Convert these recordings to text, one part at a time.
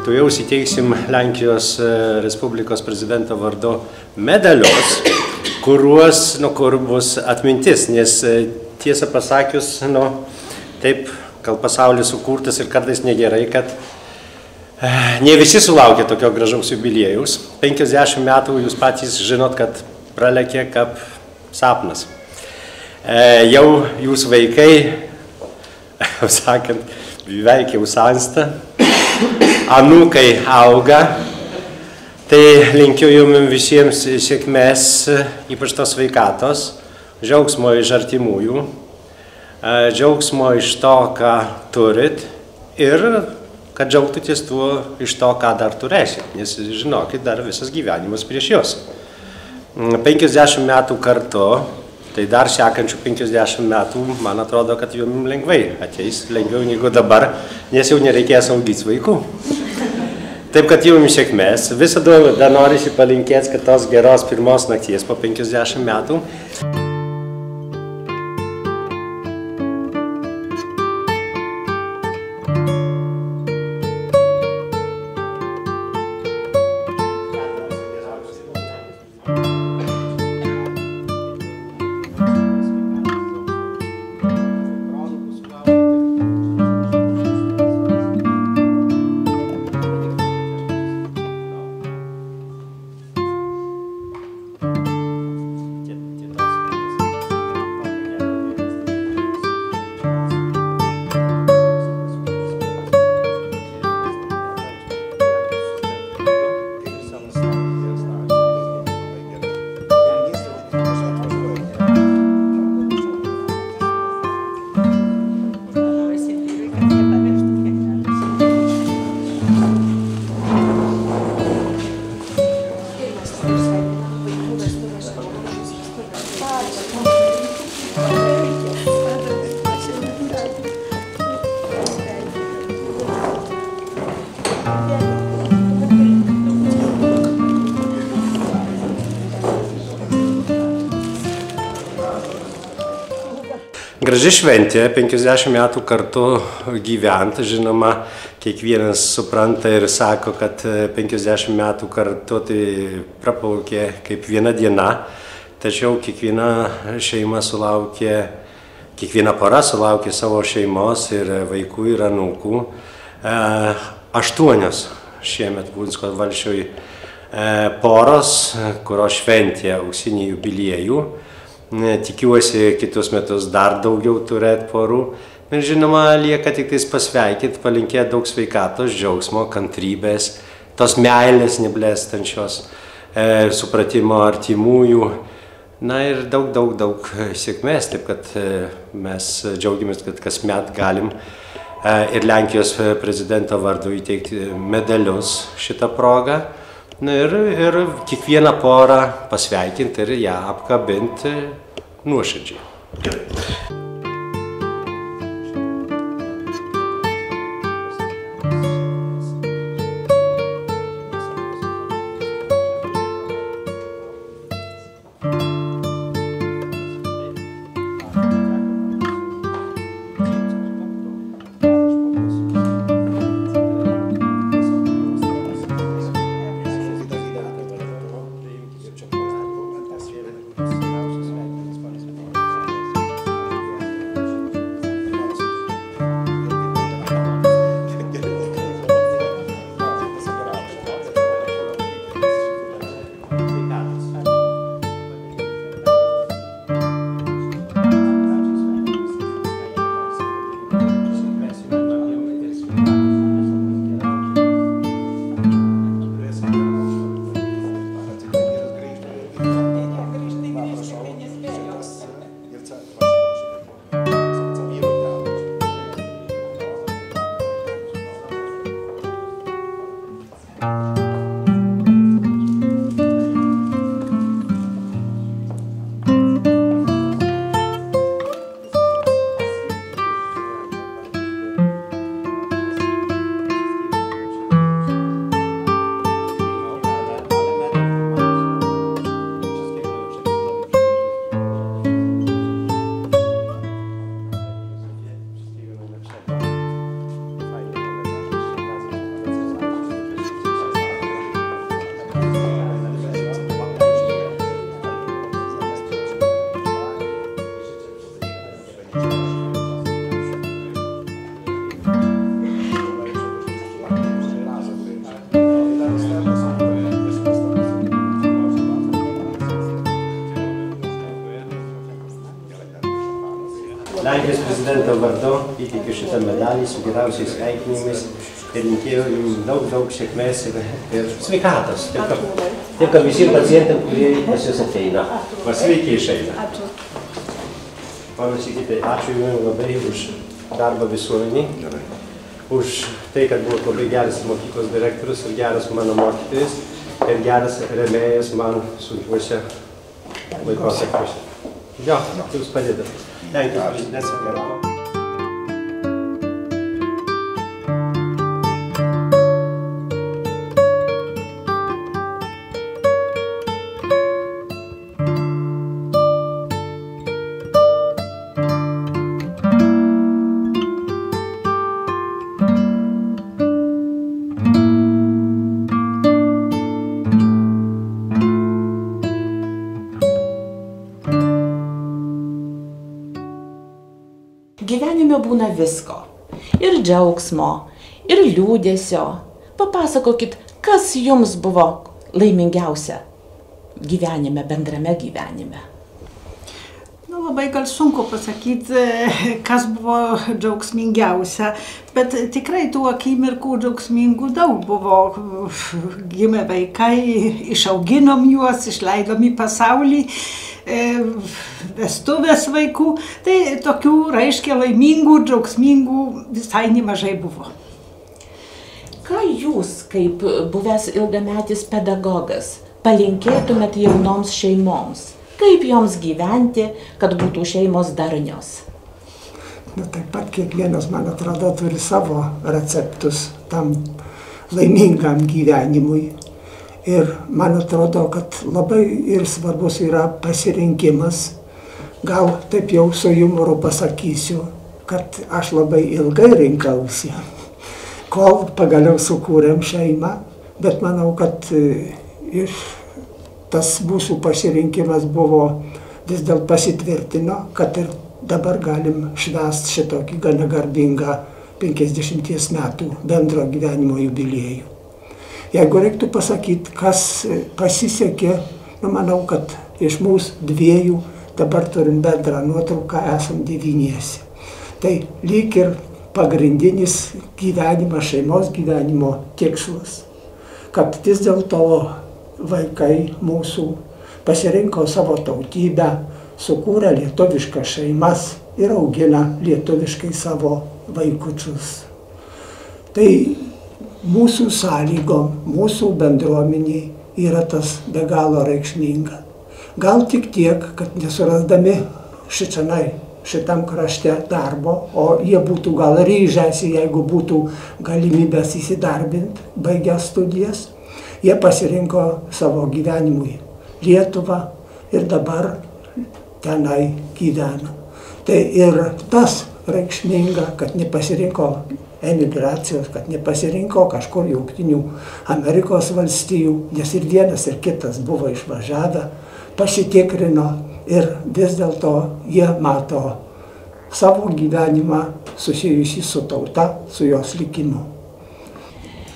tuojau įteiksim Lenkijos Respublikos prezidento vardu medalius, kur bus atmintis, nes tiesą pasakius, taip, gal pasaulis sukurtas ir kartais negerai, kad ne visi sulaukia tokio gražaus jubiliejaus. 50 metų jūs patys žinot, kad pralekė kaip sapnas. Jau jūs vaikai, sakant, beveik jau sensta, anūkai auga, tai linkiu jums visiems sėkmės, ypač tos sveikatos, džiaugsmo iš artimųjų, džiaugsmo iš to, ką turit ir kad džiaugtutės tuo iš to, ką dar turėsit, nes žinokit, dar visas gyvenimas prieš jūs. 50 metų kartu, tai dar sekančių 50 metų, man atrodo, kad jums lengvai ateis, lengviau negu dabar, nes jau nereikės augyti vaikų. Taip, kad jums sėkmės, visada dar norisi palinkėti, kad tos geros pirmos nakties po 50 metų. Graži šventė, 50 metų kartu gyventi, žinoma, kiekvienas supranta ir sako, kad 50 metų kartu tai praplaukė kaip viena diena, tačiau kiekviena šeima sulaukė, kiekviena pora sulaukė savo šeimos ir vaikų ir anūkų. 8 šiemet Punsko valsčioj poros, kurios šventė auksinį jubiliejų. Tikiuosi kitus metus dar daugiau turėti porų. Ir žinoma, lieka tik tais pasveikinti, palinkėti daug sveikatos, džiaugsmo, kantrybės, tos meilės neblėstančios, supratimo artimųjų. Na ir daug sėkmės, taip kad mes džiaugiamės, kad kasmet galim ir Lenkijos prezidento vardu įteikti medalius šitą progą. Na ir kiekvieną porą pasveikinti ir ją apkabinti nuoširdžiai. prezidento vardu įteikiu šitą medalį su geriausiais sveikinimais ir linkėjau jums daug sėkmės ir sveikatos. Taip, kad visi pacientai, kurie pas jūs ateina. Pasveikiai išeina. Ačiū. Ponas Sigitai, ačiū jums labai už darbą visuomenį. Už tai, kad buvo labai geras mokyklos direktorius ir geras mano mokytojas ir geras rėmėjas man sunkiuose laikotarpiuose. Jo, jūs padedat. Lenkijos prezidentas geravo. Gyvenime būna visko. Ir džiaugsmo, ir liūdesio. Papasakokit, kas jums buvo laimingiausia gyvenime, bendrame gyvenime. Labai gal sunku pasakyti, kas buvo džiaugsmingiausia, bet tikrai tų akimirkų džiaugsmingų daug buvo. Gimė vaikai, išauginom juos, išleidom į pasaulį, vestuvės vaikų, tai tokių, reiškia, laimingų, džiaugsmingų visai nemažai buvo. Ką jūs, kaip buvęs ilgametis pedagogas, palinkėtumėt jaunoms šeimoms? Kaip joms gyventi, kad būtų šeimos darnios? Taip pat kiekvienas, man atrodo, turi savo receptus tam laimingam gyvenimui. Ir man atrodo, kad labai ir svarbus yra pasirinkimas. Gal taip jau su jumoru pasakysiu, kad aš labai ilgai rinkausi, kol pagaliau sukūrėm šeimą, bet manau, kad tas mūsų pasirinkimas buvo vis dėl pasitvirtino, kad ir dabar galim švęsti šitokį gana garbingą 50 metų bendro gyvenimo jubiliejų. Jeigu reiktų pasakyti, kas pasisekė, manau, kad iš mūsų dviejų dabar turim bendrą nuotrauką, esam 9. Tai lyg ir pagrindinis gyvenimas, šeimos gyvenimo tikslas, kad vis dėlto vaikai mūsų pasirinko savo tautybę, sukūrė lietuviškas šeimas ir augina lietuviškai savo vaikučius. Tai mūsų sąlygom, mūsų bendruomeniai yra tas be galo reikšminga. Gal tik tiek, kad nesurasdami šitam krašte darbo, o jie būtų gal ryžęsi, jeigu būtų galimybės įsidarbinti, baigę studijas, jie pasirinko savo gyvenimui Lietuvą ir dabar tenai gyvena. Tai ir tas reikšminga, kad nepasirinko emigracijos, kad nepasirinko kažkur Jungtinių Amerikos valstijų, nes ir vienas, ir kitas buvo išvažiavę, pasitikrino ir vis dėlto jie mato savo gyvenimą susijusį su tauta, su jos likimu.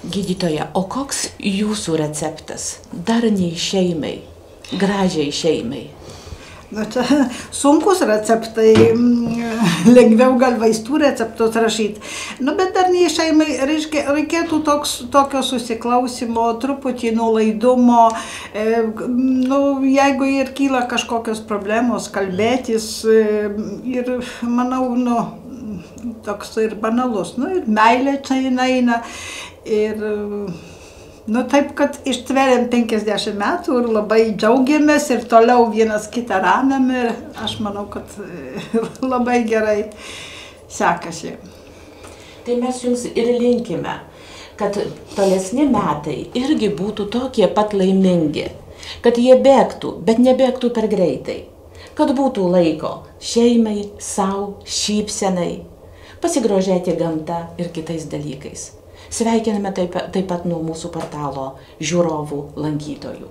Gydytoja, o koks jūsų receptas darniai šeimai, gražiai šeimai? Čia sunkus receptai, lengviau gal vaistų receptus rašyti. Bet darniai šeimai reikėtų tokio susiklausimo, truputį nuolaidumo. Jeigu ir kyla kažkokios problemos, kalbėtis ir, manau, toks ir banalus, ir meilė čia eina. Ir taip, kad ištverėm 50 metų ir labai džiaugiamės ir toliau vienas kitą ramiam ir aš manau, kad labai gerai sekasi. Tai mes jums ir linkime, kad tolesni metai irgi būtų tokie pat laimingi, kad jie bėgtų, bet nebėgtų per greitai, kad būtų laiko šeimai, savo, šypsenai, pasigrožėti gamta ir kitais dalykais. Sveikiname taip pat nuo mūsų portalo žiūrovų lankytojų.